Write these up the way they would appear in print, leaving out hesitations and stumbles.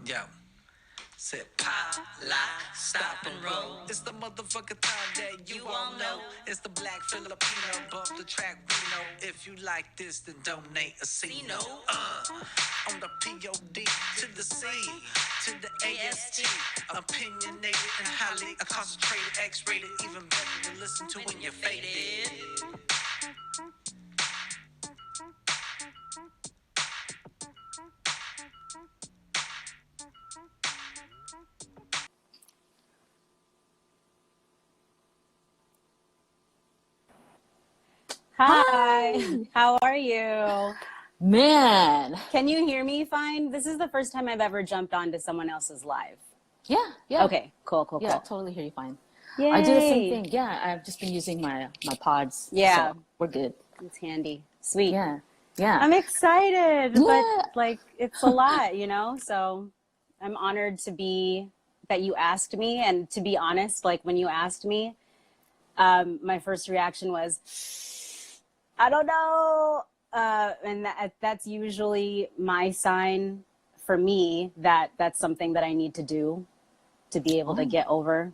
Yo. Said pop, lock, stop and roll. It's the motherfucking time that you all know. It's the black Filipino, bump the track Reno. If you like this, then donate a C-No. On the P-O-D to the C, to the A-S-T. Opinionated and highly concentrated, X-rated, even better to listen to when you're faded. Hi, how are you? Man. Can you hear me fine? This is the first time I've ever jumped onto someone else's live. Yeah. Okay, cool. Yeah, totally hear you fine. Yay. I do the same thing. Yeah, I've just been using my pods. Yeah. So we're good. It's handy. Sweet. Yeah. I'm excited, but like it's a lot, you know? So I'm honored that you asked me. And to be honest, like when you asked me, my first reaction was, I don't know. And that's usually my sign for me that that's something that I need to do to be able to get over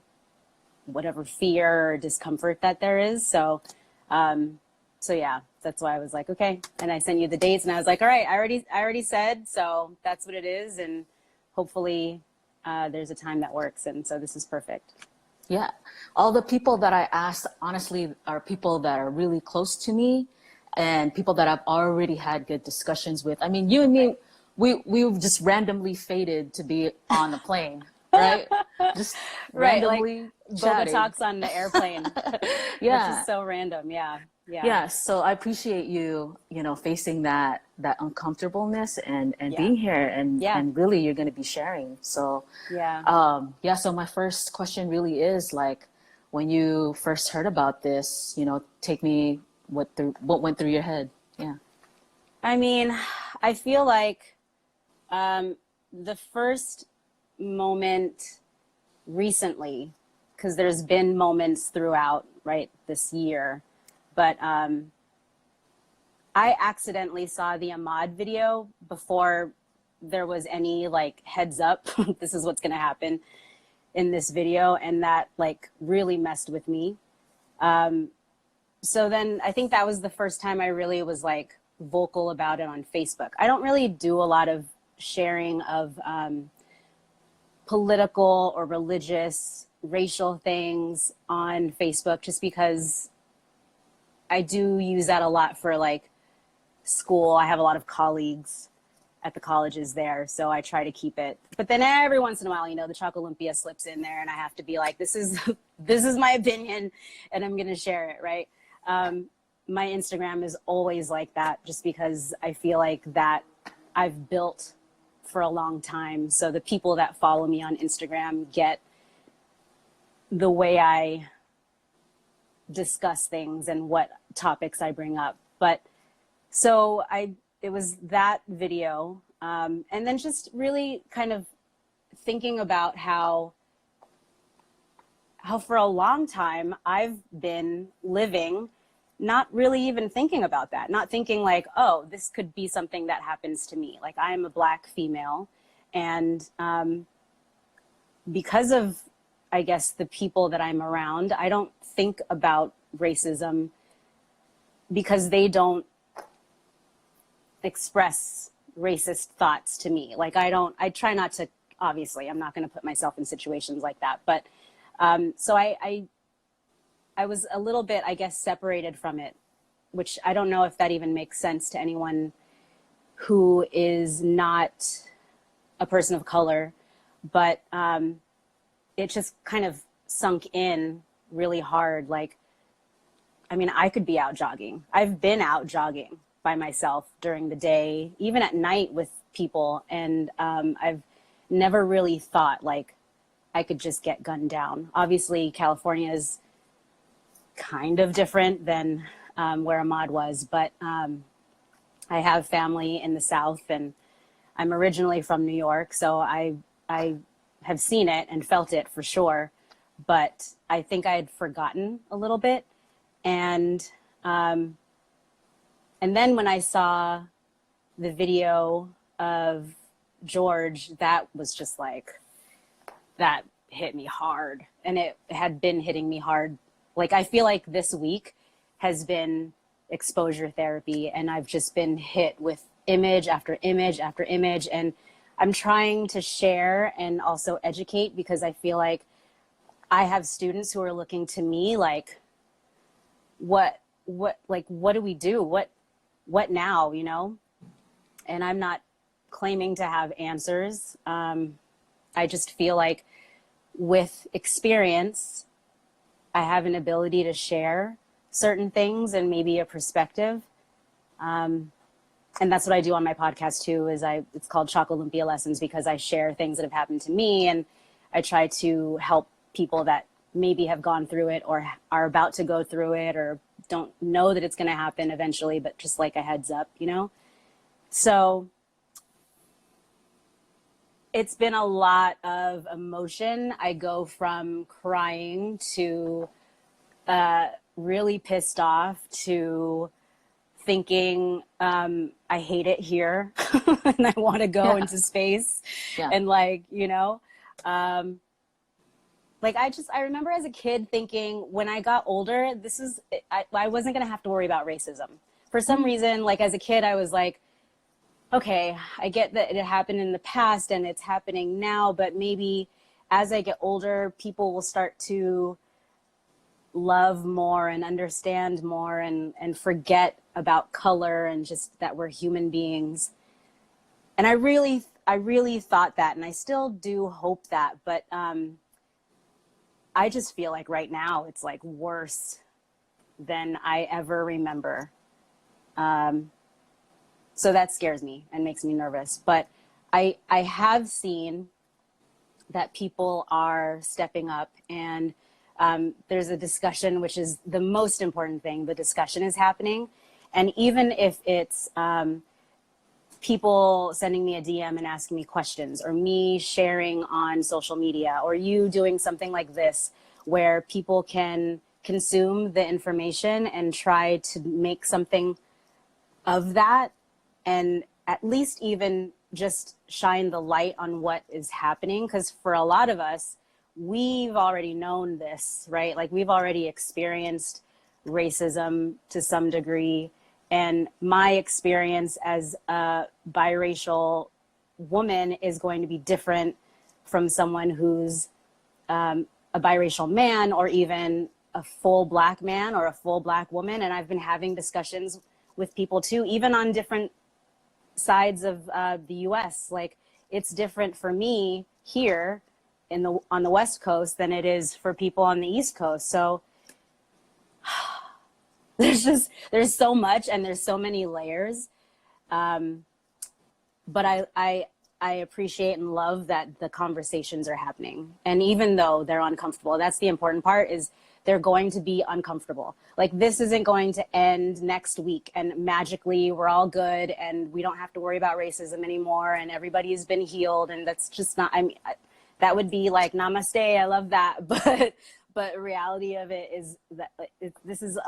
whatever fear or discomfort that there is. So yeah, that's why I was like, okay. And I sent you the dates and I was like, all right, I already said, so that's what it is. And hopefully there's a time that works. And so this is perfect. Yeah. All the people that I asked, honestly, are people that are really close to me and people that I've already had good discussions with. I mean, you and me, we've just randomly fated to be on the plane, right? Just randomly like chatting. Boba Talks on the airplane. Yeah. Which is so random. Yeah. Yeah. So I appreciate you, facing that uncomfortableness and being here and really you're going to be sharing. So, so my first question really is like, when you first heard about this, take me what went through your head. Yeah. I mean, I feel like the first moment recently, because there's been moments throughout, right, this year, but I accidentally saw the Ahmad video before there was any like heads up, this is what's going to happen in this video. And that like really messed with me. So then I think that was the first time I really was like vocal about it on Facebook. I don't really do a lot of sharing of political or religious, racial things on Facebook just because I do use that a lot for like school. I have a lot of colleagues at the colleges there, so I try to keep it. But then every once in a while, the ChocoLumpia slips in there and I have to be like, this is my opinion and I'm going to share it, right? My Instagram is always like that just because I feel like that I've built for a long time. So the people that follow me on Instagram get the way I discuss things and what topics I bring up. But so it was that video. And then just really kind of thinking about how for a long time I've been living, not really even thinking about that, not thinking like, oh, this could be something that happens to me. Like I'm a Black female and because of, I guess, the people that I'm around, I don't think about racism because they don't express racist thoughts to me. Like I try not to, obviously, I'm not going to put myself in situations like that. But so I was a little bit, I guess, separated from it, which I don't know if that even makes sense to anyone who is not a person of color, but it just kind of sunk in really hard. Like, I mean, I could be out jogging. I've been out jogging by myself during the day, even at night with people. And I've never really thought like I could just get gunned down. Obviously, California is kind of different than where Ahmad was, but I have family in the South and I'm originally from New York. So I have seen it and felt it for sure, but I think I had forgotten a little bit. And then when I saw the video of George, that was just like, that hit me hard. And it had been hitting me hard. Like, I feel like this week has been exposure therapy, and I've just been hit with image after image after image. And I'm trying to share and also educate, because I feel like I have students who are looking to me like, what do we do? What now, you know? And I'm not claiming to have answers. I just feel like with experience, I have an ability to share certain things and maybe a perspective. And that's what I do on my podcast too, it's called ChocoLumpia Lessons, because I share things that have happened to me, and I try to help people that maybe have gone through it or are about to go through it or don't know that it's going to happen eventually, but just like a heads up, you know? So it's been a lot of emotion. I go from crying to really pissed off to thinking I hate it here and I want to go into space. And like, you know, like I remember as a kid thinking when I got older, I wasn't going to have to worry about racism. For some reason, like as a kid, I was like, okay, I get that it happened in the past and it's happening now, but maybe as I get older, people will start to love more and understand more and forget about color and just that we're human beings. And I really thought that, and I still do hope that, but I just feel like right now it's like worse than I ever remember. So that scares me and makes me nervous. But I have seen that people are stepping up, and there's a discussion, which is the most important thing. The discussion is happening. And even if it's people sending me a DM and asking me questions, or me sharing on social media, or you doing something like this, where people can consume the information and try to make something of that, and at least even just shine the light on what is happening. Because for a lot of us, we've already known this, right? Like we've already experienced racism to some degree. And my experience as a biracial woman is going to be different from someone who's a biracial man, or even a full Black man or a full Black woman. And I've been having discussions with people too, even on different sides of the US. Like it's different for me here on the West Coast than it is for people on the East Coast. So there's so much, and there's so many layers. But I appreciate and love that the conversations are happening. And even though they're uncomfortable, that's the important part, is they're going to be uncomfortable. Like this isn't going to end next week and magically we're all good and we don't have to worry about racism anymore and everybody's been healed. And that's just not, I mean, that would be like, namaste, I love that. But reality of it is that this is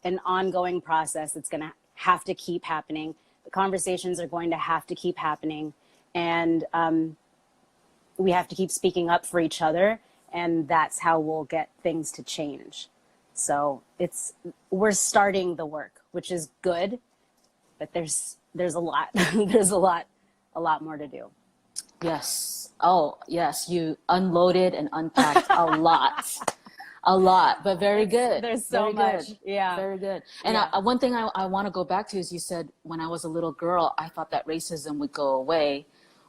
an ongoing process. It's going to have to keep happening. The conversations are going to have to keep happening. And we have to keep speaking up for each other. And that's how we'll get things to change. So we're starting the work, which is good, but there's a lot, there's a lot more to do. Yes. Oh, yes. You unloaded and unpacked a lot, but very good. There's so very much. Good. Yeah. Very good. And one thing I want to go back to is you said, when I was a little girl, I thought that racism would go away.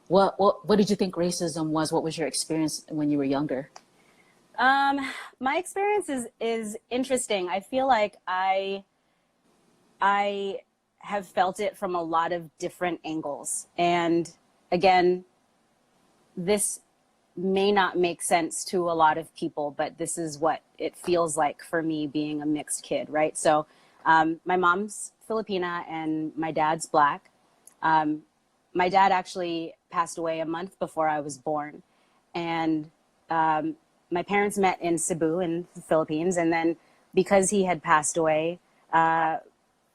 What did you think racism was? What was your experience when you were younger? My experience is interesting. I feel like I have felt it from a lot of different angles. And again, this may not make sense to a lot of people, but this is what it feels like for me being a mixed kid, right? So my mom's Filipina and my dad's Black. My dad actually passed away a month before I was born. And my parents met in Cebu in the Philippines. And then because he had passed away,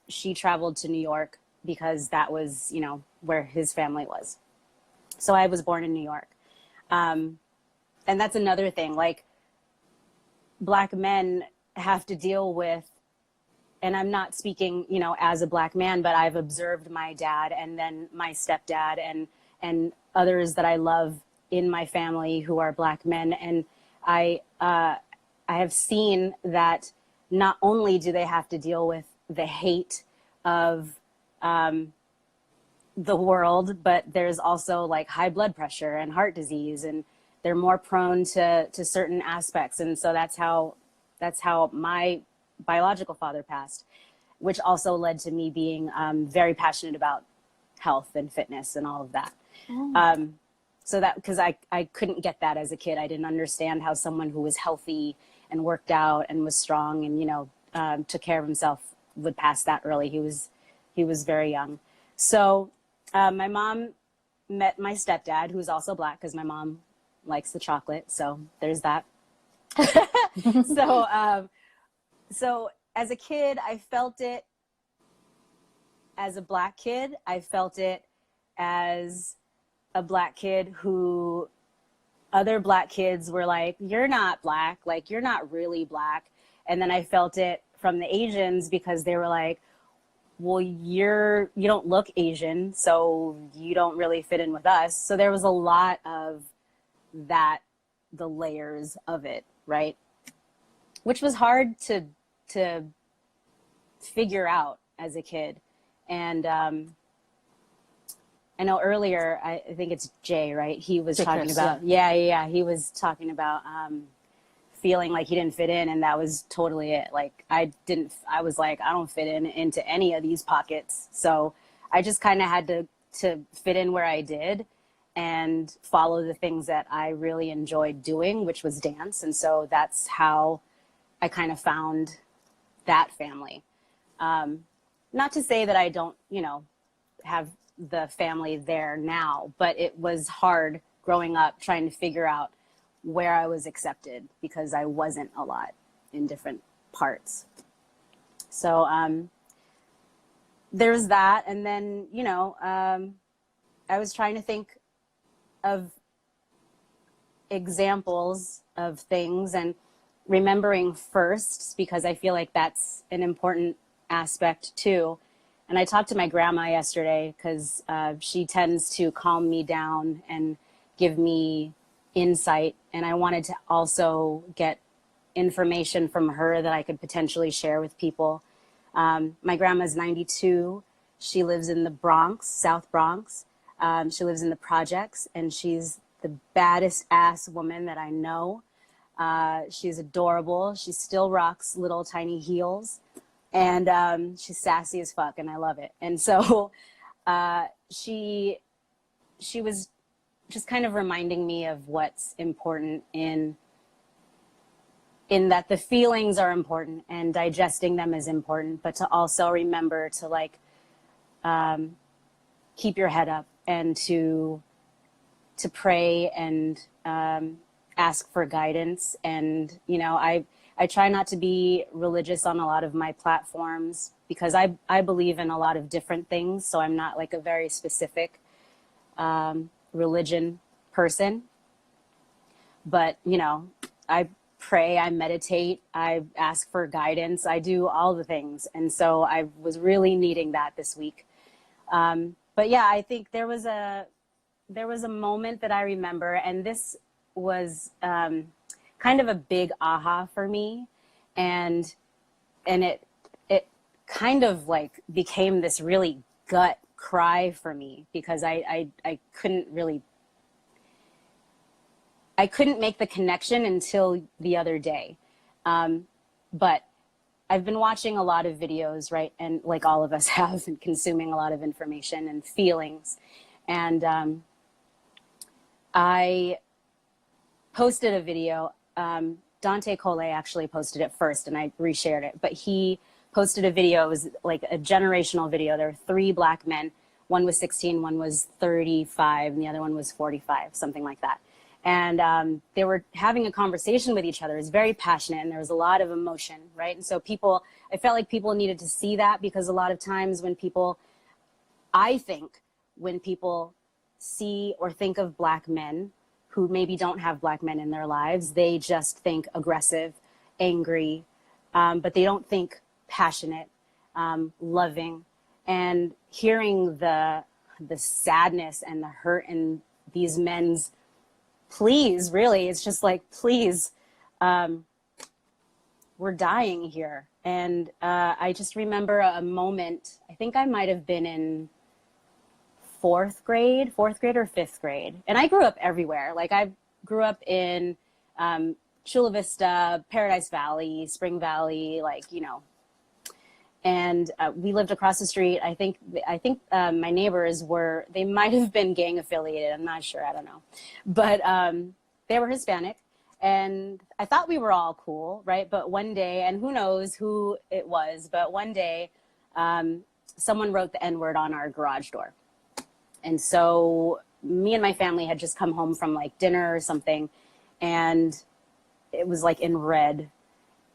she traveled to New York because that was, where his family was. So I was born in New York. And that's another thing, like Black men have to deal with, and I'm not speaking, you know, as a Black man, but I've observed my dad and then my stepdad and others that I love in my family who are Black men. And I have seen that not only do they have to deal with the hate of the world, but there's also like high blood pressure and heart disease, and they're more prone to certain aspects. And so that's how my biological father passed, which also led to me being very passionate about health and fitness and all of that. So that, because I couldn't get that as a kid. I didn't understand how someone who was healthy and worked out and was strong and, you know, took care of himself would pass that early. He was very young. So my mom met my stepdad, who's also Black, because my mom likes the chocolate. So there's that. So as a kid, I felt it as a Black kid. I felt it as a Black kid who other Black kids were like, you're not Black, like you're not really Black. And then I felt it from the Asians because they were like, well, you don't look Asian, so you don't really fit in with us. So there was a lot of that, the layers of it, right? Which was hard to figure out as a kid. And I know earlier, I think it's Jay, right? He was talking about, he was talking about feeling like he didn't fit in, and that was totally it. Like I was like, I don't fit into any of these pockets. So I just kind of had to fit in where I did and follow the things that I really enjoyed doing, which was dance. And so that's how I kind of found that family. Not to say that I don't, you know, have the family there now, but it was hard growing up trying to figure out where I was accepted because I wasn't a lot in different parts. So there's that. And then, you know, I was trying to think of examples of things and remembering firsts, because I feel like that's an important aspect too. And I talked to my grandma yesterday because she tends to calm me down and give me insight. And I wanted to also get information from her that I could potentially share with people. My grandma's 92. She lives in the Bronx, South Bronx. She lives in the projects, and she's the baddest ass woman that I know. She's adorable. She still rocks little tiny heels, and she's sassy as fuck, and I love it. And so she was just kind of reminding me of what's important in that the feelings are important and digesting them is important, but to also remember to like keep your head up and to pray and ask for guidance. And, you know, I try not to be religious on a lot of my platforms because I believe in a lot of different things. So I'm not like a very specific religion person, but, you know, I pray, I meditate, I ask for guidance, I do all the things. And so I was really needing that this week. But yeah, I think there was a moment that I remember, and this was kind of a big aha for me. And it kind of like became this really gut cry for me because I couldn't make the connection until the other day. But I've been watching a lot of videos, right? And like all of us have, and consuming a lot of information and feelings. And I posted a video. Dante Cole actually posted it first and I reshared it, but he posted a video. It was like a generational video. There were 3 Black men. One was 16, one was 35, and the other one was 45, something like that. And they were having a conversation with each other. It was very passionate and there was a lot of emotion, right? And so I felt like people needed to see that, because a lot of times when people see or think of Black men who maybe don't have Black men in their lives. They just think aggressive, angry, but they don't think passionate, loving. And hearing the sadness and the hurt in these men's pleas, really, it's just like, please, we're dying here. And I just remember a moment, I think I might have been in fourth grade or fifth grade. And I grew up everywhere. Like I grew up in Chula Vista, Paradise Valley, Spring Valley, like, you know, and we lived across the street. I think my neighbors they might have been gang affiliated. I'm not sure, I don't know. But they were Hispanic. And I thought we were all cool, right? But one day, and who knows who it was, but one day, someone wrote the N-word on our garage door. And so me and my family had just come home from like dinner or something, and it was like in red.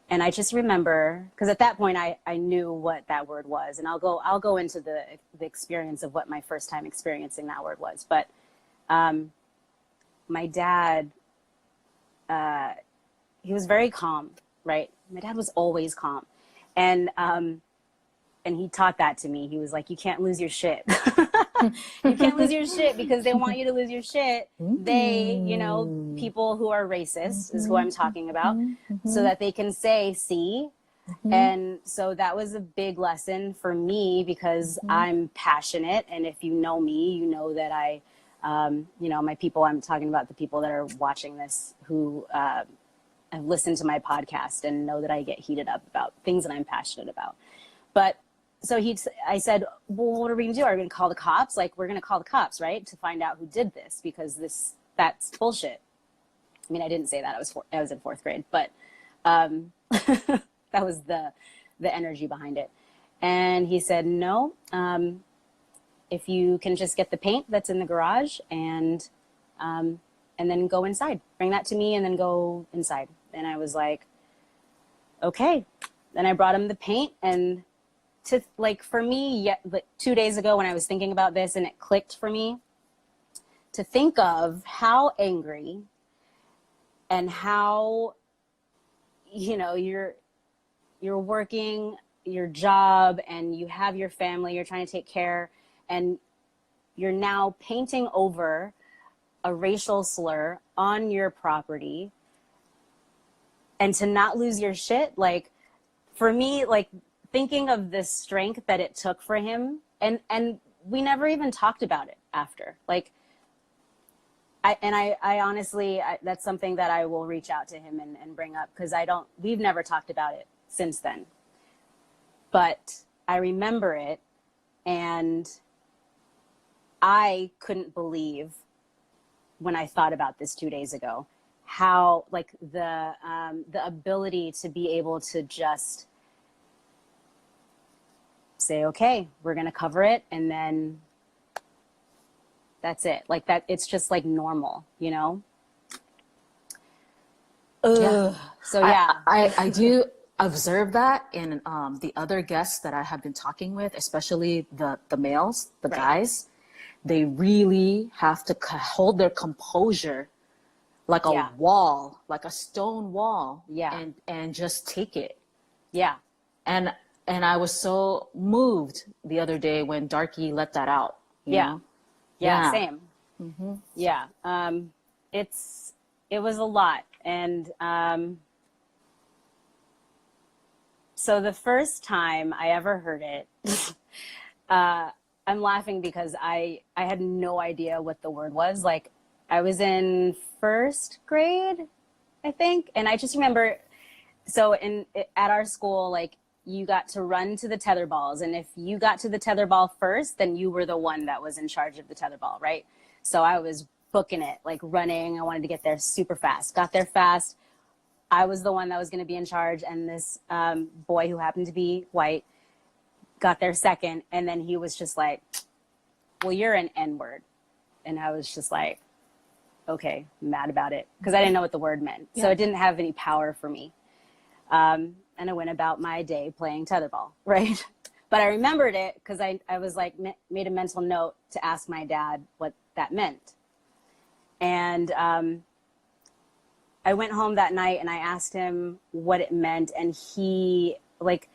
And I just remember, because at that point I knew what that word was, and I'll go into the experience of what my first time experiencing that word was. But my dad, he was very calm, right? My dad was always calm. And he taught that to me. He was like, you can't lose your shit. You can't lose your shit because they want you to lose your shit. They, you know, people who are racist is who I'm talking about, so that they can say, see. And so that was a big lesson for me because I'm passionate. And if you know me, you know that I, you know, my people, I'm talking about the people that are watching this who have listened to my podcast and know that I get heated up about things that I'm passionate about. But so I said, well, what are we gonna do? Are we gonna call the cops? Like, we're gonna call the cops, right? To find out who did this, because that's bullshit. I mean, I didn't say that. I was in fourth grade, but that was the energy behind it. And he said, no, if you can just get the paint that's in the garage and then go inside, bring that to me and then go inside. And I was like, okay. Then I brought him the paint, and for me, like 2 days ago when I was thinking about this and it clicked for me to think of how angry and how, you know, you're working your job and you have your family, you're trying to take care, and you're now painting over a racial slur on your property, and to not lose your shit. Like, for me, like, thinking of the strength that it took for him, and we never even talked about it after. Like, I honestly, that's something that I will reach out to him and bring up, because we've never talked about it since then. But I remember it, and I couldn't believe when I thought about this 2 days ago, how, like, the ability to be able to just say, okay, we're going to cover it. And then that's it. Like that. It's just like normal, you know? Yeah. So yeah, I do observe that in the other guests that I have been talking with, especially the males, the guys. They really have to hold their composure like a wall, like a stone wall. Yeah. And just take it. Yeah. And I was so moved the other day when Darky let that out. You know? Yeah, same. Yeah. It was a lot. And so the first time I ever heard it, I'm laughing because I had no idea what the word was. Like, I was in first grade, I think. And I just remember, so at our school, like, you got to run to the tether balls. And if you got to the tether ball first, then you were the one that was in charge of the tether ball, right? So I was booking it, like running. I wanted to get there super fast. Got there fast. I was the one that was going to be in charge. And this boy who happened to be white got there second. And then he was just like, well, you're an N-word. And I was just like, okay, mad about it. Because I didn't know what the word meant. So it didn't have any power for me. And I went about my day playing tetherball, right? But I remembered it because I was like, made a mental note to ask my dad what that meant. And I went home that night and I asked him what it meant, and he, like,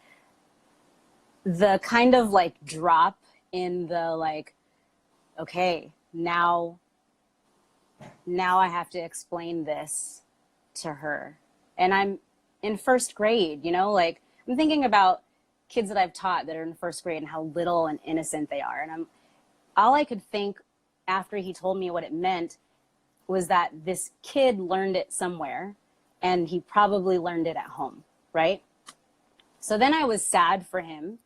the kind of like drop in the like, okay, now I have to explain this to her. And I'm in first grade, you know, like I'm thinking about kids that I've taught that are in first grade and how little and innocent they are. And all I could think after he told me what it meant was that this kid learned it somewhere and he probably learned it at home, right? So then I was sad for him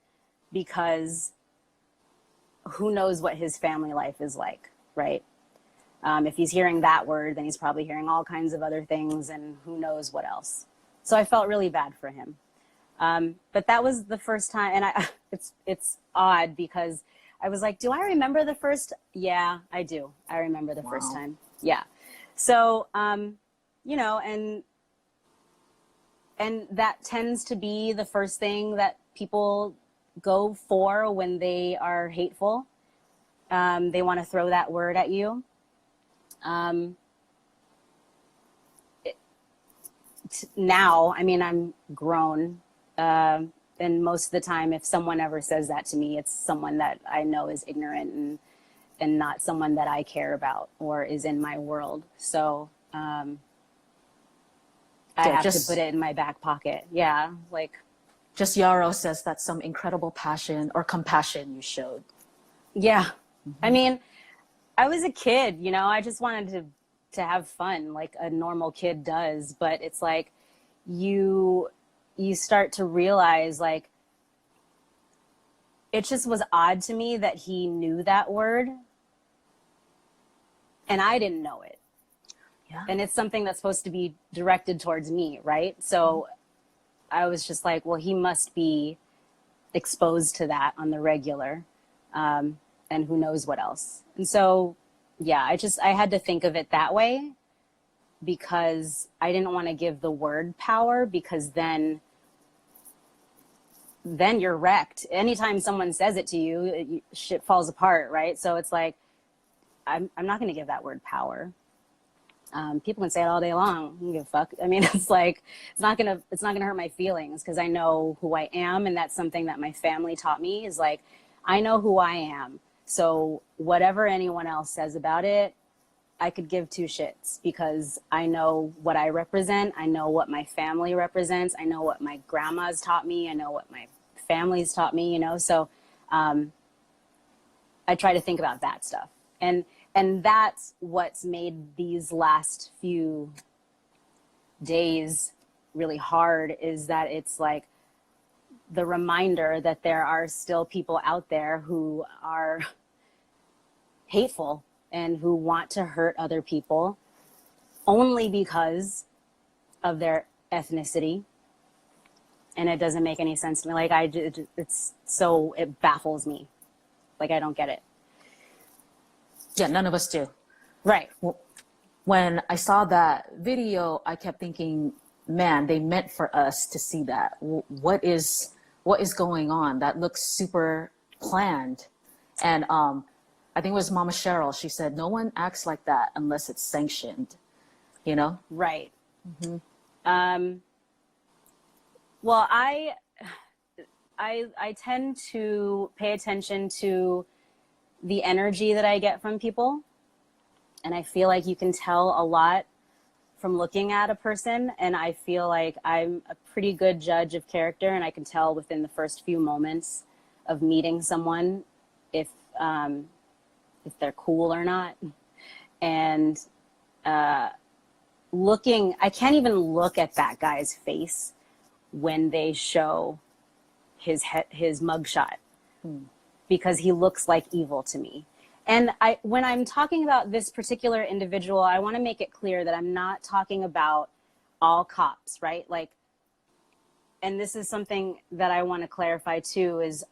because who knows what his family life is like, right? If he's hearing that word, then he's probably hearing all kinds of other things and who knows what else. So I felt really bad for him. But that was the first time, and it's odd because I was like, do I remember the first? Yeah, I do. I remember the first time. Yeah. So, you know, and that tends to be the first thing that people go for when they are hateful. They want to throw that word at you. Now, I mean, I'm grown, and most of the time, if someone ever says that to me, it's someone that I know is ignorant and not someone that I care about or is in my world. So I have to put it in my back pocket. Yeah, like. Just Yarrow says that's some incredible passion or compassion you showed. Yeah. I mean, I was a kid, you know, I just wanted to have fun like a normal kid does. But it's like you start to realize, like, it just was odd to me that he knew that word and I didn't know it. Yeah. And it's something that's supposed to be directed towards me, right? So I was just like, well, he must be exposed to that on the regular, and who knows what else. And so, yeah, I had to think of it that way because I didn't want to give the word power, because then you're wrecked. Anytime someone says it to you, shit falls apart, right? So it's like, I'm not going to give that word power. People can say it all day long. I don't give a fuck. I mean, it's like, it's not gonna hurt my feelings because I know who I am. And that's something that my family taught me, is like, I know who I am. So whatever anyone else says about it, I could give two shits because I know what I represent. I know what my family represents. I know what my grandma's taught me. I know what my family's taught me, you know? So, I try to think about that stuff. And that's what's made these last few days really hard, is that it's like the reminder that there are still people out there who are hateful and who want to hurt other people only because of their ethnicity. And it doesn't make any sense to me. Like, it baffles me. Like, I don't get it. Yeah, none of us do. Right. When I saw that video, I kept thinking, man, they meant for us to see that. What is going on? That looks super planned. And I think it was Mama Cheryl. She said, no one acts like that unless it's sanctioned, you know? Right. Mm-hmm. Well, I tend to pay attention to the energy that I get from people. And I feel like you can tell a lot from looking at a person. And I feel like I'm a pretty good judge of character, and I can tell within the first few moments of meeting someone if they're cool or not. And I can't even look at that guy's face when they show his mugshot. Because he looks like evil to me. And when I'm talking about this particular individual, I want to make it clear that I'm not talking about all cops, right? Like, and this is something that I want to clarify too, is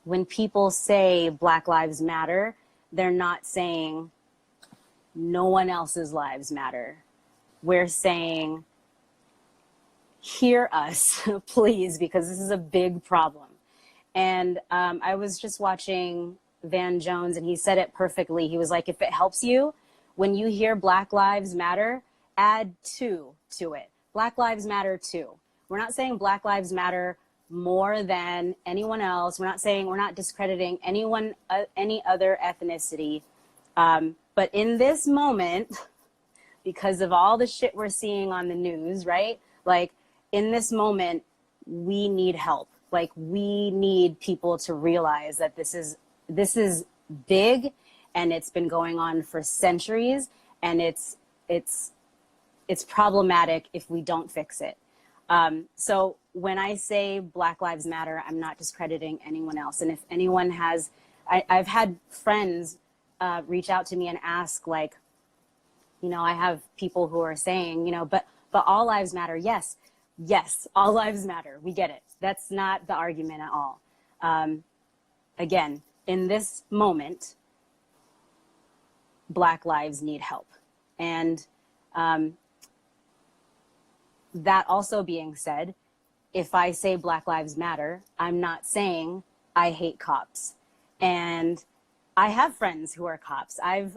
when people say Black Lives Matter, they're not saying no one else's lives matter. We're saying, hear us, please, because this is a big problem. And I was just watching Van Jones, and he said it perfectly. He was like, if it helps you, when you hear Black Lives Matter, add 2 to it. Black Lives Matter too. We're not saying Black Lives Matter more than anyone else. We're not discrediting anyone, any other ethnicity. But in this moment, because of all the shit we're seeing on the news, right? Like, in this moment, we need help. Like, we need people to realize that this is big, and it's been going on for centuries, and it's problematic if we don't fix it. So when I say Black Lives Matter, I'm not discrediting anyone else. And if anyone has, I've had friends reach out to me and ask, like, you know, I have people who are saying, you know, but all lives matter. Yes, all lives matter. We get it. That's not the argument at all. Again, in this moment, Black lives need help. And that also being said, if I say Black Lives Matter, I'm not saying I hate cops. And I have friends who are cops. I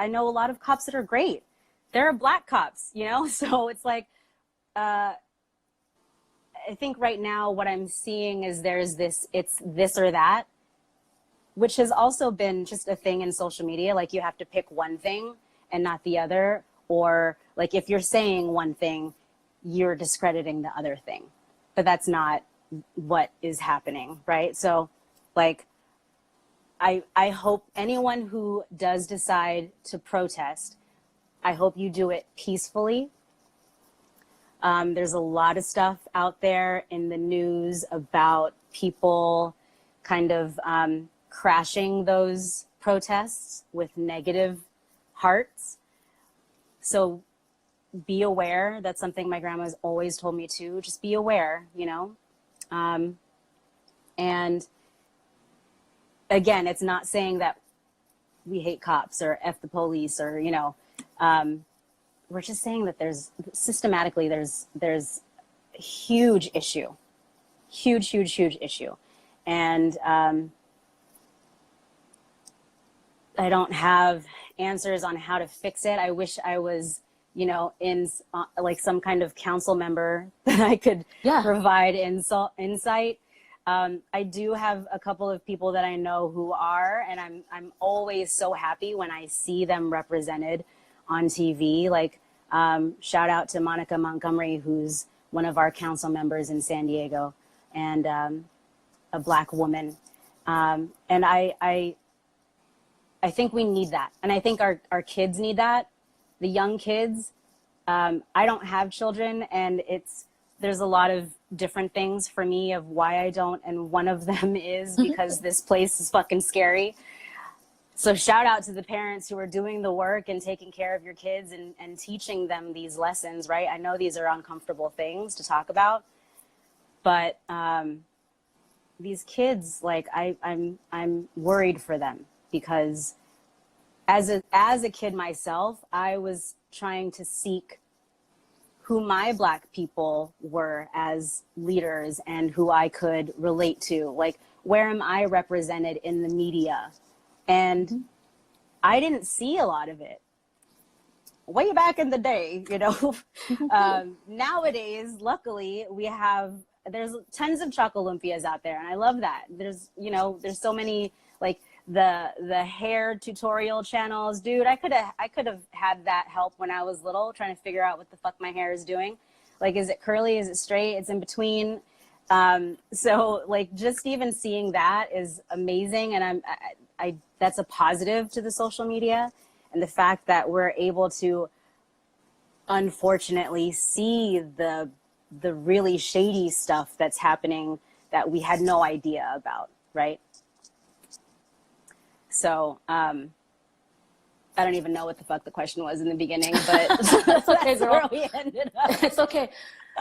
know a lot of cops that are great. There are Black cops, you know? So it's like, I think right now what I'm seeing is it's this or that, which has also been just a thing in social media. Like, you have to pick one thing and not the other. Or like, if you're saying one thing, you're discrediting the other thing, but that's not what is happening, right? So like, I hope anyone who does decide to protest, I hope you do it peacefully. There's a lot of stuff out there in the news about people kind of crashing those protests with negative hearts. So be aware. That's something my grandma's always told me too. Just be aware, you know? And again, it's not saying that we hate cops or F the police or, you know, we're just saying that there's a huge issue, huge issue. And I don't have answers on how to fix it. I wish I was, you know, in like some kind of council member that I could provide insight. I do have a couple of people that I know who are, and I'm always so happy when I see them represented on TV. Like, shout out to Monica Montgomery, who's one of our council members in San Diego, and a Black woman. And I think we need that. And I think our kids need that. The young kids. I don't have children, and there's a lot of different things for me of why I don't. And one of them is because this place is fucking scary. So shout out to the parents who are doing the work and taking care of your kids and teaching them these lessons, right? I know these are uncomfortable things to talk about, but these kids, like, I'm worried for them, because as a kid myself, I was trying to seek who my Black people were as leaders and who I could relate to. Like, where am I represented in the media? And I didn't see a lot of it way back in the day, you know. Nowadays, luckily, there's tons of ChocoLumpias out there, and I love that. There's so many, like, the hair tutorial channels. Dude, I could have had that help when I was little, trying to figure out what the fuck my hair is doing. Like, is it curly? Is it straight? It's in between. So like, just even seeing that is amazing. And I that's a positive to the social media, and the fact that we're able to, unfortunately, see the really shady stuff that's happening that we had no idea about, right? So I don't even know what the fuck the question was in the beginning, but it's okay, girl. Where we ended up. It's okay.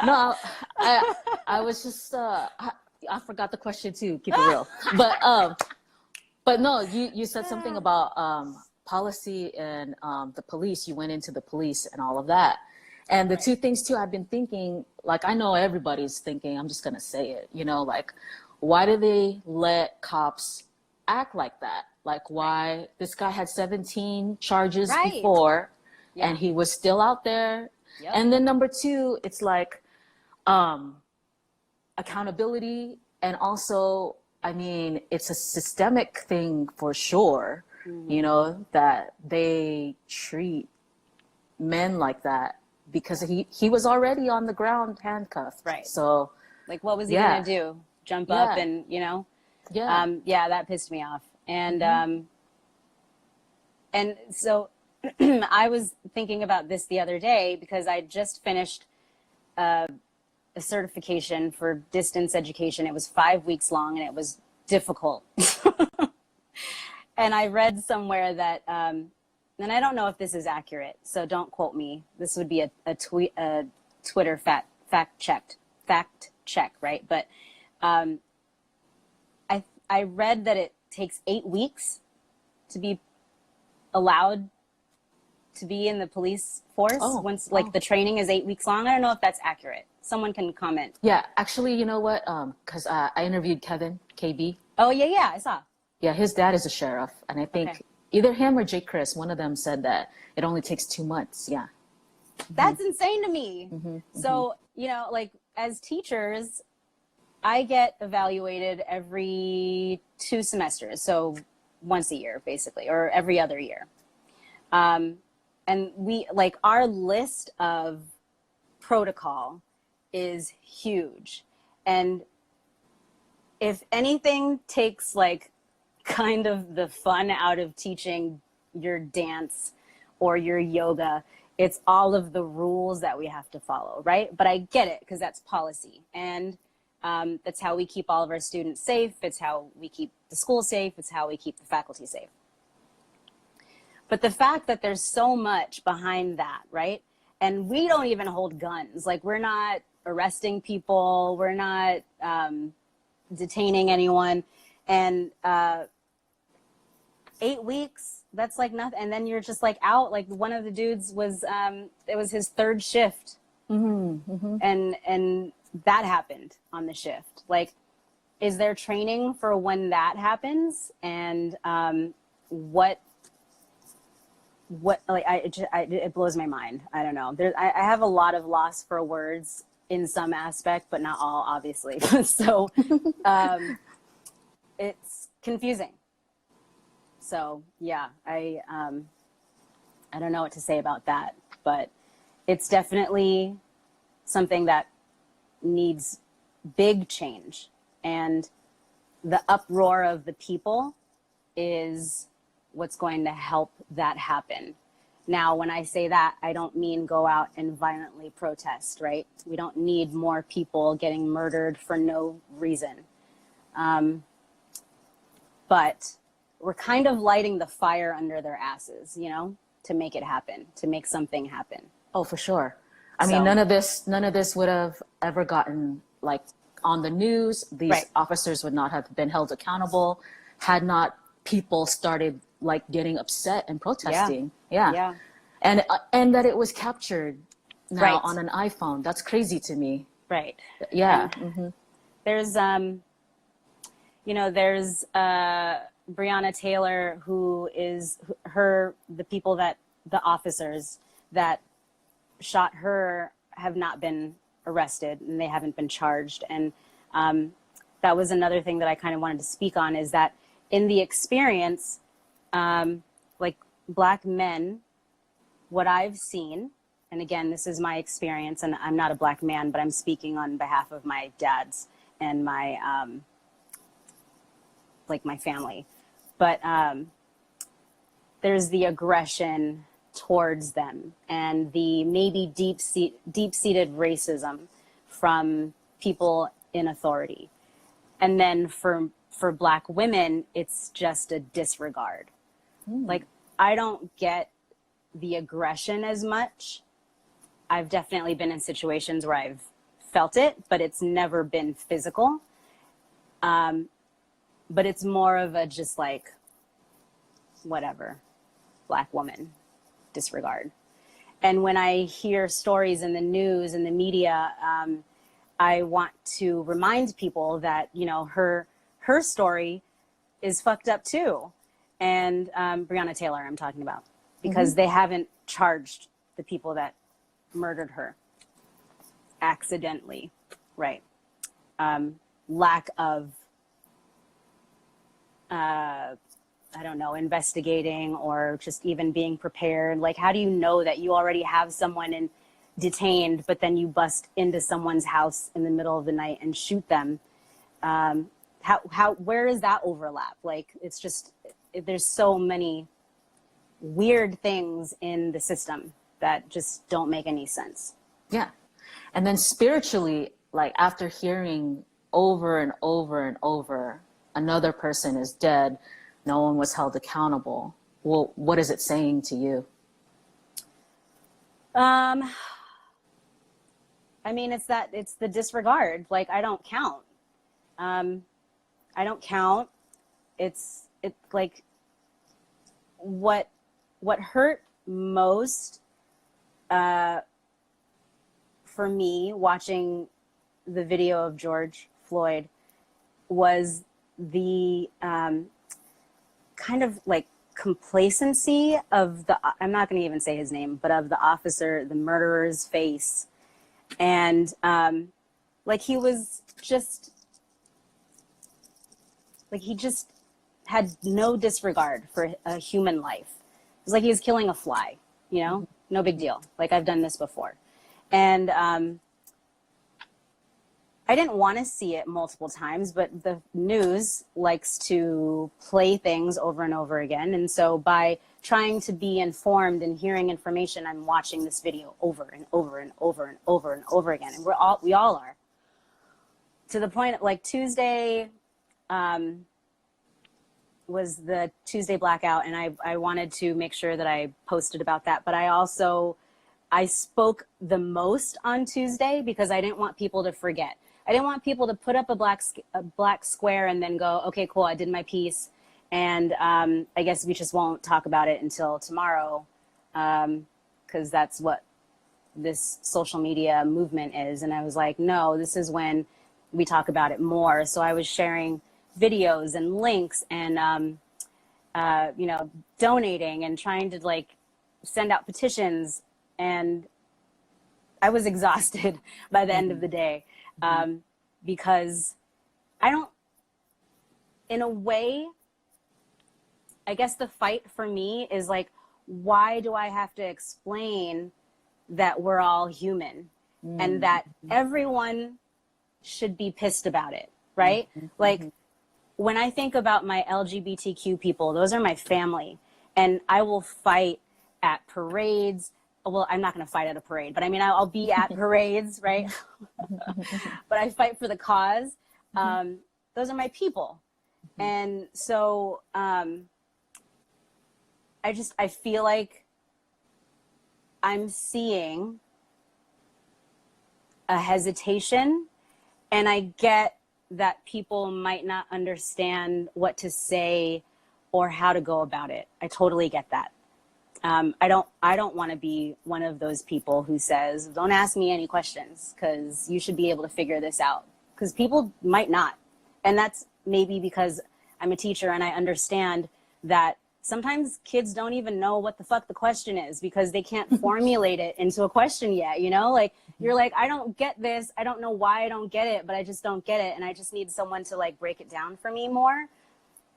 No, I was just I forgot the question too. Keep it real. But no, you said something about policy and the police. You went into the police and all of that. And the two things too, I've been thinking, like, I know everybody's thinking, I'm just gonna say it, you know, like, why do they let cops act like that? Like why this guy had 17 charges Right. before Yeah. and he was still out there. Yep. And then number two, it's like accountability. And also, I mean, it's a systemic thing for sure, you know, that they treat men like that because he was already on the ground handcuffed. Right. So like, what was he gonna do? Jump up and, you know? Yeah. That pissed me off. And so I was thinking about this the other day because I just finished a certification for distance education. It was 5 weeks long and it was difficult. And I read somewhere that, and I don't know if this is accurate, so don't quote me. This would be a Twitter fact check, right? But I read that it takes 8 weeks to be allowed to be in the police force once the training is 8 weeks long. I don't know if that's accurate. Someone can comment. Yeah, actually, you know what? Because I interviewed Kevin, KB. Oh, yeah, I saw. Yeah, his dad is a sheriff. And I think either him or Jake Chris, one of them said that it only takes 2 months. Yeah. That's insane to me. So, you know, like as teachers, I get evaluated every 2 semesters. So once a year, basically, or every other year. And we, like, our list of protocol is huge. And if anything takes like kind of the fun out of teaching your dance or your yoga, it's all of the rules that we have to follow, right? But I get it because that's policy. And that's how we keep all of our students safe. It's how we keep the school safe. It's how we keep the faculty safe. But the fact that there's so much behind that, right? And we don't even hold guns. Like, we're not arresting people. We're not detaining anyone. And 8 weeks, that's like nothing. And then you're just like out. Like, one of the dudes was, it was his 3rd shift. And that happened on the shift. Like, is there training for when that happens? And like it blows my mind. I don't know. I have a lot of loss for words in some aspect, but not all, obviously. So it's confusing. So yeah, I don't know what to say about that, but it's definitely something that needs big change. And the uproar of the people is what's going to help that happen. Now, when I say that, I don't mean go out and violently protest, right? We don't need more people getting murdered for no reason. But we're kind of lighting the fire under their asses, you know, to make it happen, to make something happen. Oh, for sure. I mean, none of this would have ever gotten like on the news. These officers would not have been held accountable had not people started like getting upset and protesting. Yeah. And that it was captured now on an iPhone. That's crazy to me. Right. Yeah. There's you know, there's Breonna Taylor, who is the officers that shot her have not been arrested and they haven't been charged. And that was another thing that I kind of wanted to speak on, is that in the experience, like Black men, what I've seen, and again, this is my experience, and I'm not a Black man, but I'm speaking on behalf of my dads and my, like my family. But there's the aggression towards them and the maybe deep-seated racism from people in authority. And then for Black women, it's just a disregard. Like, I don't get the aggression as much. I've definitely been in situations where I've felt it, but it's never been physical. But it's more of a just like, whatever, Black woman, disregard. And when I hear stories in the news and the media, I want to remind people that, you know, her story is fucked up too. And Breonna Taylor, I'm talking about, because they haven't charged the people that murdered her accidentally, right? Lack of, I don't know, investigating or just even being prepared. Like, how do you know that you already have someone detained, but then you bust into someone's house in the middle of the night and shoot them? Where is that overlap? Like, it's just, there's so many weird things in the system that just don't make any sense. Yeah. And then spiritually, like after hearing over and over and over, another person is dead, no one was held accountable. Well, what is it saying to you? I mean, it's the disregard. Like, I don't count. I don't count. It's like what hurt most for me watching the video of George Floyd was the kind of like complacency of I'm not going to even say his name, but of the officer, the murderer's face. And like he just had no disregard for a human life. It was like he was killing a fly, you know, no big deal. Like, I've done this before. And I didn't want to see it multiple times, but the news likes to play things over and over again. And so by trying to be informed and hearing information, I'm watching this video over and over and over and over and over again. And we all are. To the point, like Tuesday was the Tuesday blackout, and I wanted to make sure that I posted about that. But I spoke the most on Tuesday because I didn't want people to forget. I didn't want people to put up a black square and then go, okay, cool, I did my piece. And I guess we just won't talk about it until tomorrow, because that's what this social media movement is. And I was like, no, this is when we talk about it more. So I was sharing videos and links and, you know, donating and trying to like send out petitions. And I was exhausted by the end of the day, because in a way, I guess the fight for me is like, why do I have to explain that we're all human and that everyone should be pissed about it, right? Like, when I think about my LGBTQ people, those are my family, and I will fight at parades. Well, I'm not going to fight at a parade, but I mean, I'll be at parades, right? But I fight for the cause. Those are my people. And so I feel like I'm seeing a hesitation, and I get that people might not understand what to say or how to go about it. I totally get that. I don't want to be one of those people who says, don't ask me any questions because you should be able to figure this out, because people might not. And that's maybe because I'm a teacher and I understand that sometimes kids don't even know what the fuck the question is because they can't formulate it into a question yet, you know? Like, you're like, I don't get this. I don't know why I don't get it, but I just don't get it. And I just need someone to like break it down for me more.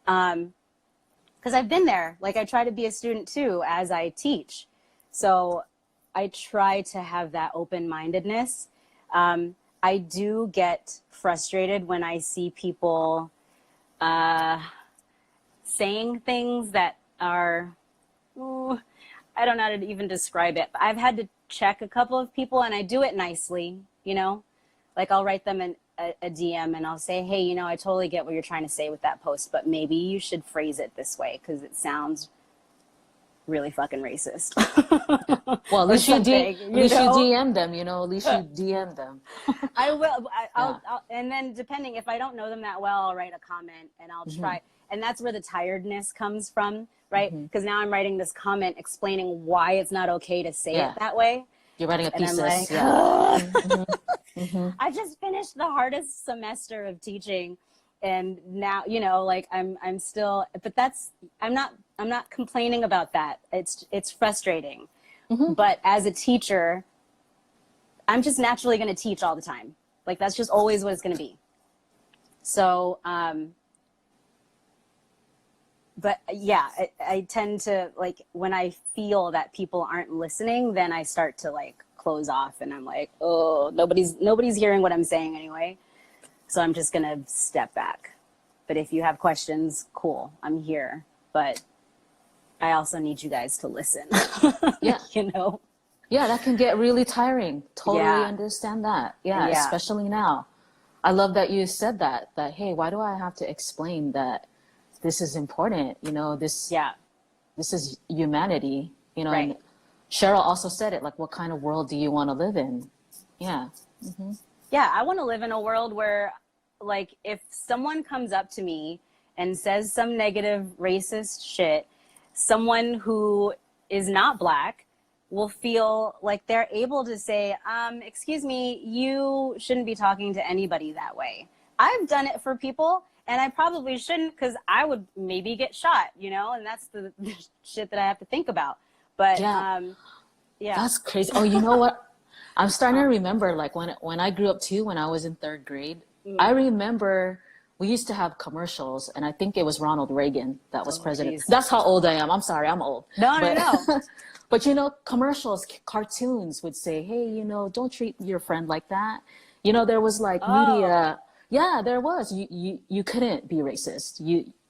Because I've been there. Like, I try to be a student too as I teach. So I try to have that open-mindedness. I do get frustrated when I see people saying things that are, I don't know how to even describe it. I've had to check a couple of people, and I do it nicely, you know? Like, I'll write them a DM and I'll say, hey, you know, I totally get what you're trying to say with that post, but maybe you should phrase it this way because it sounds really fucking racist. Well, at least you DM them, you know, at least you DM them. I will. I'll, and then depending, if I don't know them that well, I'll write a comment and I'll try. And that's where the tiredness comes from, right? Because now I'm writing this comment explaining why it's not okay to say it that way. You're writing a thesis. And I'm like, I just finished the hardest semester of teaching, And now, you know, like I'm still, but I'm not complaining about that. It's frustrating. But as a teacher, I'm just naturally going to teach all the time. Like, that's just always what it's going to be. So, but yeah, I tend to, like, when I feel that people aren't listening, then I start to like close off, and I'm like, oh, nobody's hearing what I'm saying anyway. So I'm just going to step back. But if you have questions, cool, I'm here. But I also need you guys to listen. Yeah. You know? Yeah, that can get really tiring. Totally understand that. Yeah, especially now. I love that you said that, hey, why do I have to explain that this is important? You know, this is humanity, you know, and Cheryl also said it, like, what kind of world do you want to live in? Yeah. Yeah, I want to live in a world where, like, if someone comes up to me and says some negative racist shit, someone who is not Black will feel like they're able to say, excuse me, you shouldn't be talking to anybody that way. I've done it for people, and I probably shouldn't, because I would maybe get shot, you know, and that's the shit that I have to think about. But that's crazy. Oh, you know what? I'm starting to remember, like, when I grew up too, when I was in 3rd grade, I remember we used to have commercials, and I think it was Ronald Reagan that was president. Geez. That's how old I am. I'm sorry, I'm old. No. But, you know, commercials, cartoons would say, hey, you know, don't treat your friend like that. You know, there was like media. Yeah, there was. You couldn't be racist.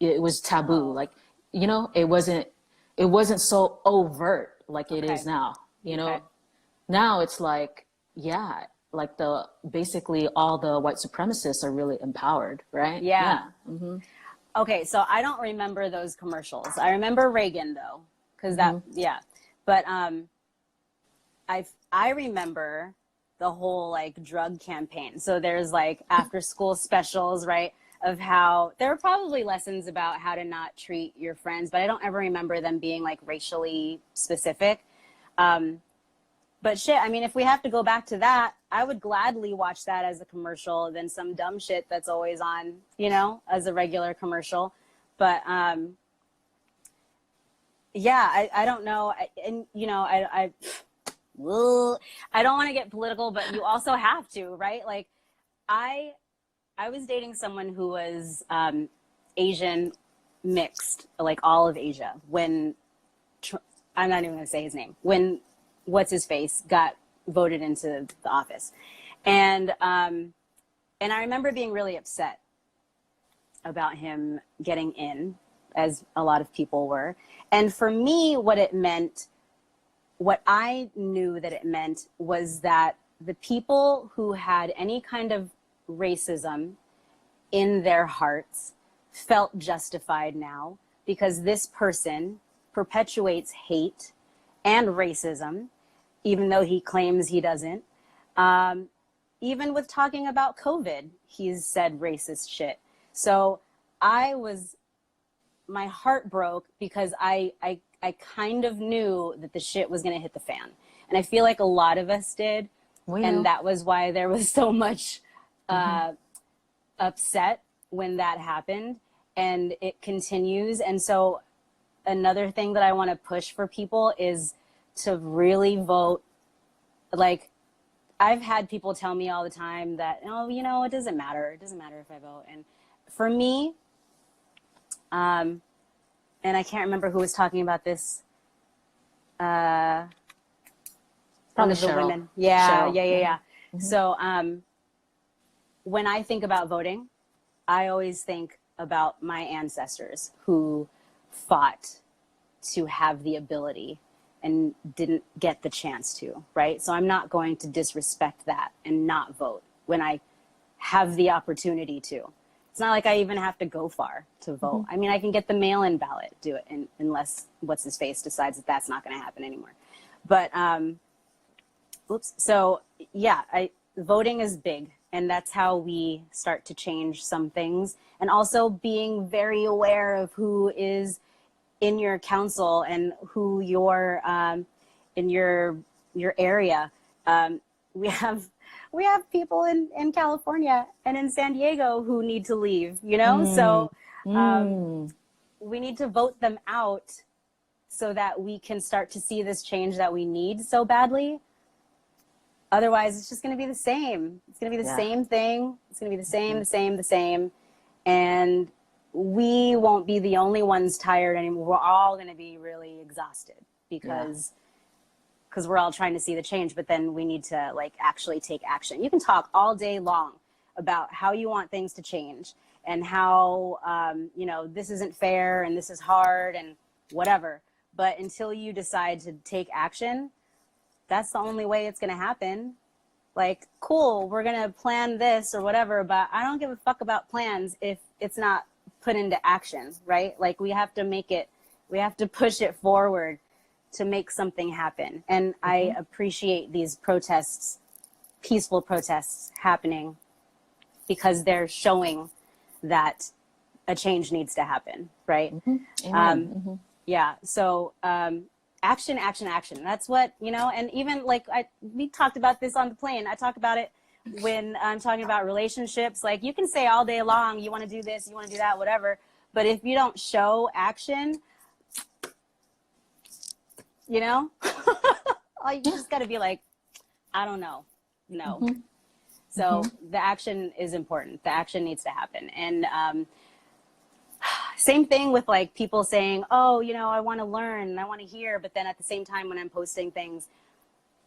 It was taboo. Like, you know, it wasn't so overt like it is now. You know, now it's like, like basically all the white supremacists are really empowered, right? Yeah. Okay, so I don't remember those commercials. I remember Reagan though, because But I remember the whole like drug campaign. So there's like after school specials, right? Of how there were probably lessons about how to not treat your friends, but I don't ever remember them being like racially specific. But shit, I mean, if we have to go back to that, I would gladly watch that as a commercial than some dumb shit that's always on, you know, as a regular commercial. But yeah, I don't know. And, you know, I don't want to get political, but you also have to, right? Like, I was dating someone who was Asian mixed, like all of Asia, when, I'm not even going to say his name, when what's-his-face got voted into the office. And I remember being really upset about him getting in, as a lot of people were. And for me, what I knew that it meant was that the people who had any kind of racism in their hearts felt justified now, because this person perpetuates hate and racism, even though he claims he doesn't. Even with talking about COVID, he's said racist shit. So my heart broke because I kind of knew that the shit was gonna hit the fan. And I feel like a lot of us did. And that was why there was so much upset when that happened, and it continues. And so another thing that I want to push for people is to really vote. Like, I've had people tell me all the time that, oh, you know, it doesn't matter. It doesn't matter if I vote. And for me, and I can't remember who was talking about this. Probably Cheryl. Women. Yeah. Mm-hmm. So when I think about voting, I always think about my ancestors who fought to have the ability and didn't get the chance to, right? So I'm not going to disrespect that and not vote when I have the opportunity to. It's not like I even have to go far to vote. I mean, I can get the mail-in ballot, do it, unless what's-his-face decides that that's not going to happen anymore. But, so yeah, voting is big, and that's how we start to change some things. And also being very aware of who is in your council and who you're in your area. We have we have people in California and in San Diego who need to leave, you know? So we need to vote them out so that we can start to see this change that we need so badly. Otherwise, it's just going to be the same. It's going to be the same thing. It's going to be the same. And we won't be the only ones tired anymore. We're all going to be really exhausted because we're all trying to see the change, but then we need to like actually take action. You can talk all day long about how you want things to change and how, you know, this isn't fair and this is hard and whatever. But until you decide to take action, that's the only way it's going to happen. Like, cool, we're going to plan this or whatever, but I don't give a fuck about plans if it's not put into action, right? Like, we have to push it forward to make something happen. And I appreciate these protests, peaceful protests happening, because they're showing that a change needs to happen, right? Yeah, so action. That's what, you know, and even like we talked about this on the plane. I talk about it when I'm talking about relationships. Like, you can say all day long, you want to do this, you want to do that, whatever. But if you don't show action, you know, you just got to be like, I don't know. No. So the action is important. The action needs to happen. And same thing with like people saying, oh, you know, I want to learn and I want to hear. But then at the same time, when I'm posting things,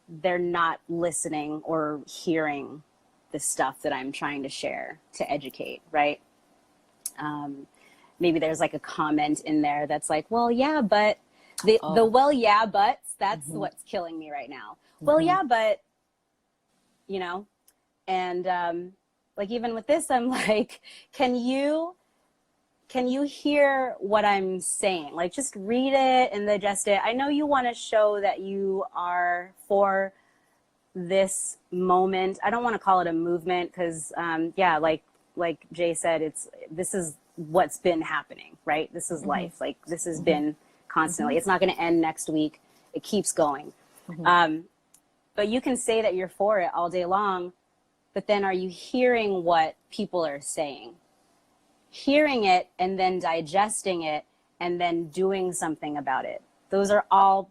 they're not listening or hearing the stuff that I'm trying to share to educate, right? Maybe there's like a comment in there that's like, well, yeah, but the well, yeah, buts, that's what's killing me right now. Well, yeah, but, you know, and like even with this, I'm like, can you hear what I'm saying? Like, just read it and digest it. I know you want to show that you are for this moment. I don't want to call it a movement because, yeah, like Jay said, this is what's been happening, right? This is life. Like, this has been constantly. It's not going to end next week. It keeps going. But you can say that you're for it all day long, but then are you hearing what people are saying? Hearing it and then digesting it and then doing something about it. They're all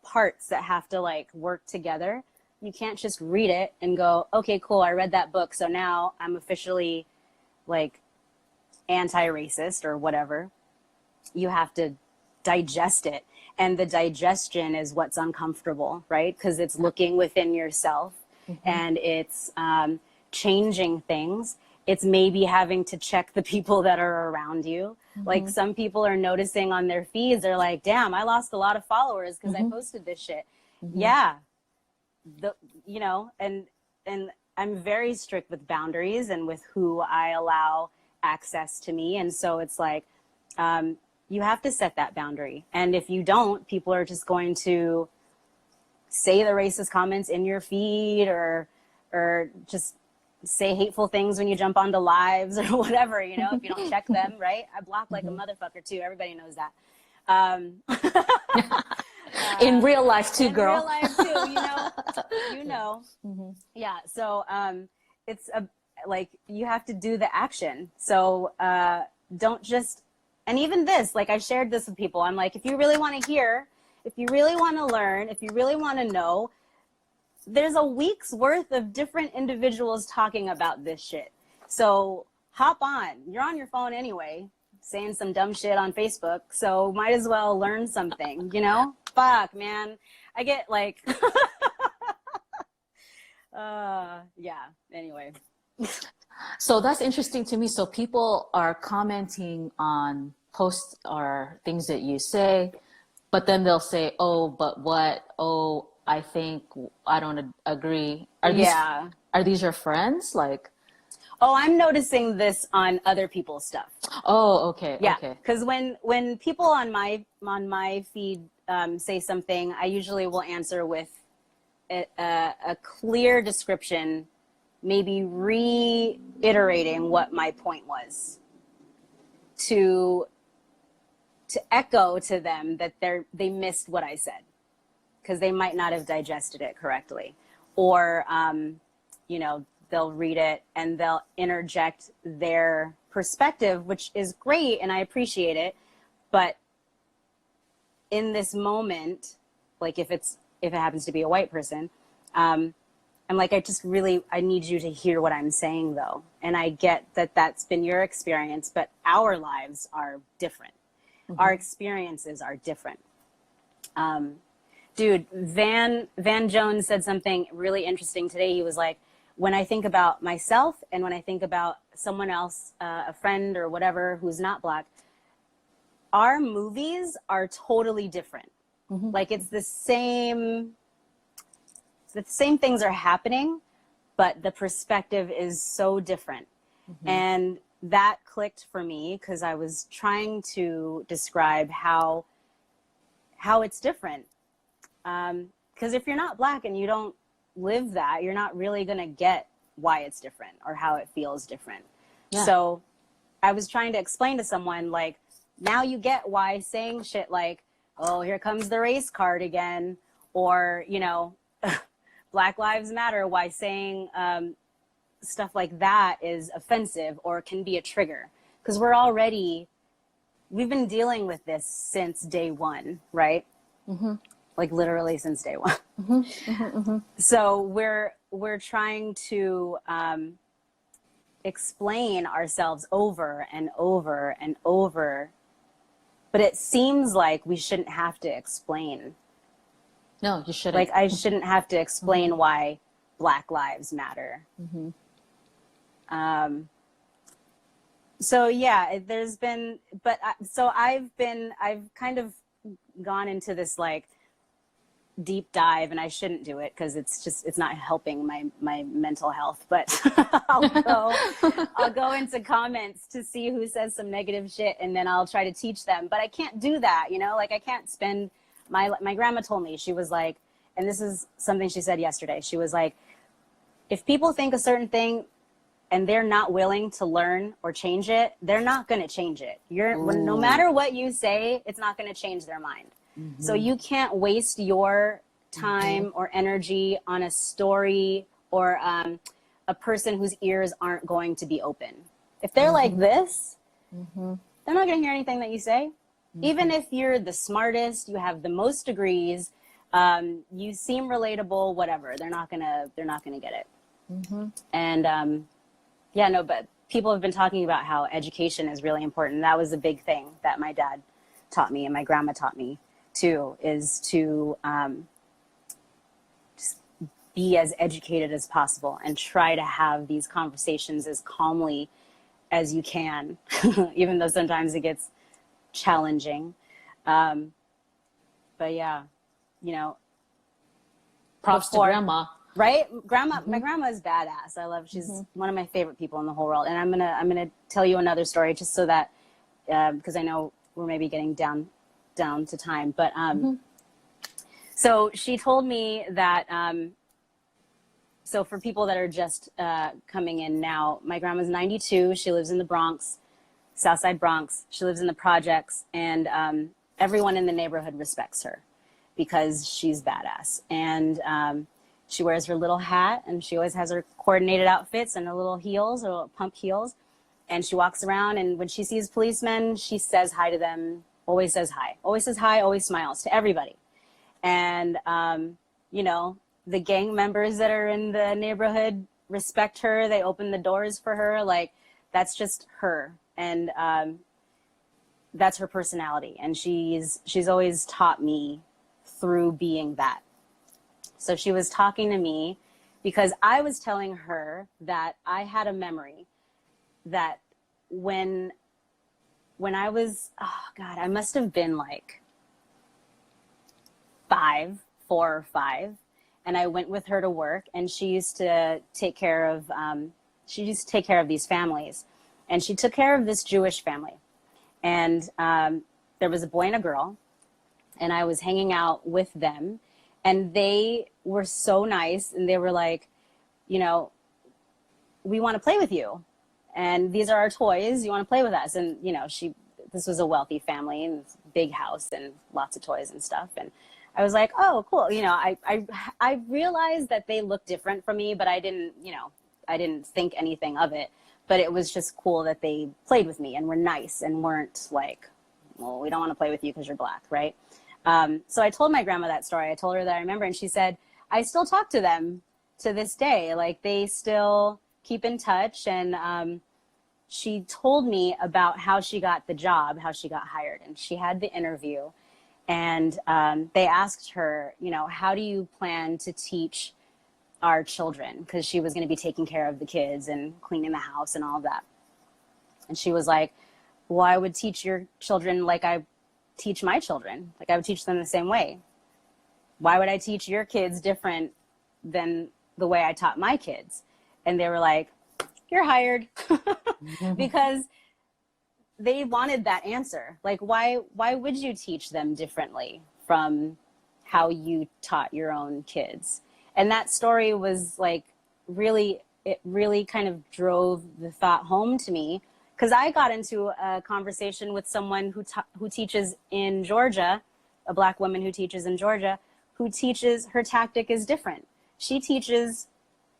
parts that have to like work together. You can't just read it and go, okay, cool, I read that book, so now I'm officially like anti-racist or whatever. You have to digest it. And the digestion is what's uncomfortable, right? Because it's looking within yourself and it's changing things. It's maybe having to check the people that are around you. Like, some people are noticing on their feeds, they're like, damn, I lost a lot of followers because I posted this shit. Yeah. You know, and I'm very strict with boundaries and with who I allow access to me. And so it's like, you have to set that boundary. And if you don't, people are just going to say the racist comments in your feed or just say hateful things when you jump onto lives or whatever, you know, if you don't check them, right? I block like a motherfucker too. Everybody knows that. In real life too, girl. In real life too, you know. Yeah, so it's like, you have to do the action. So don't just, and even this, like I shared this with people. I'm like, if you really want to hear, if you really want to learn, if you really want to know, there's a week's worth of different individuals talking about this shit. So hop on. You're on your phone anyway, saying some dumb shit on Facebook. So might as well learn something, you know? Fuck, man. I get like, yeah, anyway. So that's interesting to me. So people are commenting on posts or things that you say, but then they'll say, oh, but what? Oh, I think I don't agree. Are these your friends? Like, oh, I'm noticing this on other people's stuff. Oh, okay. Yeah, okay. Because when people on my feed say something, I usually will answer with a clear description, maybe reiterating what my point was, to echo to them that they missed what I said, because they might not have digested it correctly, or you know, they'll read it and they'll interject their perspective, which is great and I appreciate it. But in this moment, like if it happens to be a white person, I'm like, I need you to hear what I'm saying though. And I get that that's been your experience, but our lives are different. Our experiences are different. Dude, Van Jones said something really interesting today. He was like, when I think about myself and when I think about someone else, a friend or whatever who's not Black, our movies are totally different. Like it's the same things are happening, but the perspective is so different. And that clicked for me because I was trying to describe how it's different. Because if you're not Black and you don't live that, you're not really going to get why it's different or how it feels different. Yeah. So I was trying to explain to someone, like, now you get why saying shit like, oh, here comes the race card again, or, you know, Black Lives Matter, why saying stuff like that is offensive or can be a trigger. Because we've been dealing with this since day one, right? Like literally since day one. So we're trying to explain ourselves over and over and over, but it seems like we shouldn't have to explain. No, you shouldn't. Like I shouldn't have to explain why Black Lives Matter. So yeah, there's been, but I've kind of gone into this like deep dive, and I shouldn't do it because it's not helping my mental health, but I'll go into comments to see who says some negative shit, and then I'll try to teach them. But I can't do that, you know, like I can't spend my grandma told me, she was like, and this is something she said yesterday, she was like, if people think a certain thing and they're not willing to learn or change it, they're not going to change it. No matter what you say, it's not going to change their mind. So you can't waste your time or energy on a story or a person whose ears aren't going to be open. If they're like this, they're not going to hear anything that you say. Even if you're the smartest, you have the most degrees, you seem relatable, whatever, they're not gonna get it. And yeah, no, but people have been talking about how education is really important. That was a big thing that my dad taught me and my grandma taught me too, is to just be as educated as possible and try to have these conversations as calmly as you can, even though sometimes it gets challenging. But yeah, you know, props to grandma. Right? My grandma is badass. She's one of my favorite people in the whole world. And I'm gonna tell you another story just so that, because I know we're maybe getting down to time, but so she told me that, so for people that are just coming in now, my grandma's 92. She lives in the Bronx, Southside Bronx. She lives in the projects, and everyone in the neighborhood respects her because she's badass. And she wears her little hat, and she always has her coordinated outfits and her little heels, her little pump heels. And she walks around, and when she sees policemen, she says hi to them, always says hi, always smiles to everybody. And, you know, the gang members that are in the neighborhood respect her. They open the doors for her. Like, that's just her. And that's her personality. And she's always taught me through being that. So she was talking to me because I was telling her that I had a memory that when I was, oh God, I must have been like 4 or 5. And I went with her to work, and she used to take care of these families. And she took care of this Jewish family. And there was a boy and a girl, and I was hanging out with them. And they were so nice, and they were like, you know, we want to play with you, and these are our toys. You want to play with us? And, you know, this was a wealthy family and big house and lots of toys and stuff. And I was like, oh, cool. You know, I realized that they looked different from me, but I didn't, you know, I didn't think anything of it. But it was just cool that they played with me and were nice and weren't like, well, we don't want to play with you because you're black, right? So I told my grandma that story. I told her that I remember, and she said, I still talk to them to this day. Like, they still keep in touch. And she told me about how she got the job, how she got hired. And she had the interview. And they asked her, you know, how do you plan to teach our children? Because she was going to be taking care of the kids and cleaning the house and all of that. And she was like, well, I would teach your children like I teach my children. Like, I would teach them the same way. Why would I teach your kids different than the way I taught my kids? And they were like, you're hired. Because they wanted that answer. Like, why would you teach them differently from how you taught your own kids? And that story was like, it really kind of drove the thought home to me, because I got into a conversation with someone who teaches in Georgia, a black woman who teaches in Georgia, who teaches, her tactic is different. She teaches,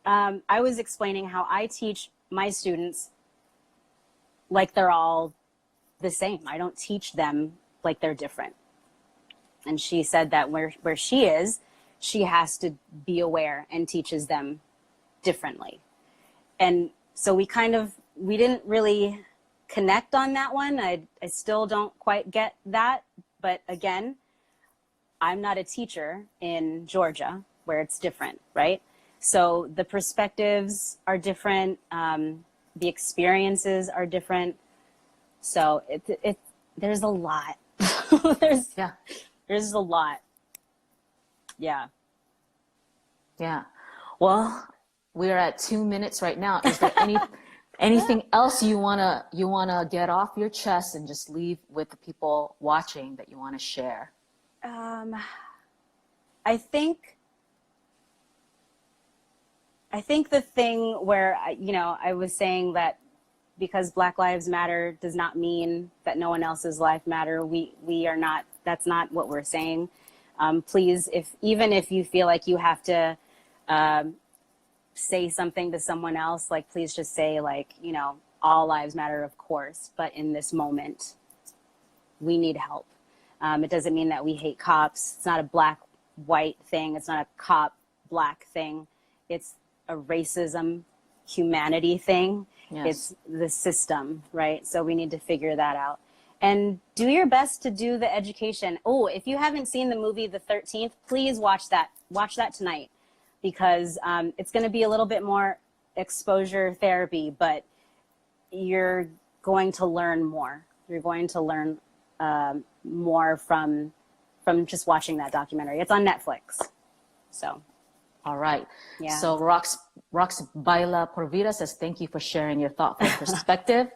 I was explaining how I teach my students like they're all the same. I don't teach them like they're different. And she said that where she is, she has to be aware and teaches them differently. And so we didn't really connect on that one. I still don't quite get that. But again, I'm not a teacher in Georgia where it's different, right? So the perspectives are different. The experiences are different. So there's a lot. there's a lot. Yeah. Yeah. Well, we're at 2 minutes right now. Is there anything else you wanna get off your chest and just leave with the people watching that you want to share? I think the thing where I was saying that because Black Lives Matter does not mean that no one else's life matter. We are not. That's not what we're saying. Please, even if you feel like you have to say something to someone else, like, please just say, like, all lives matter, of course, but in this moment, we need help. It doesn't mean that we hate cops. It's not a black-white thing. It's not a cop-black thing. It's a racism, humanity thing. Yes. It's the system, right? So we need to figure that out. And do your best to do the education. Oh, if you haven't seen the movie The 13th, please watch that. Watch that tonight, because it's going to be a little bit more exposure therapy, but you're going to learn more. You're going to learn more from just watching that documentary. It's on Netflix. So. All right. Yeah. So Rox Baila Por Vida says, thank you for sharing your thoughtful perspective.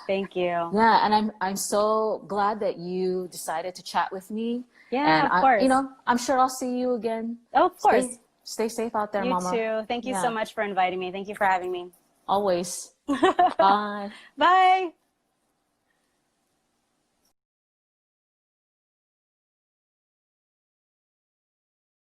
Thank you. Yeah. And I'm so glad that you decided to chat with me. Yeah, and of course. I'm sure I'll see you again. Oh, of course. Stay safe out there, you Mama. You too. Thank you so much for inviting me. Thank you for having me. Always. Bye. Bye.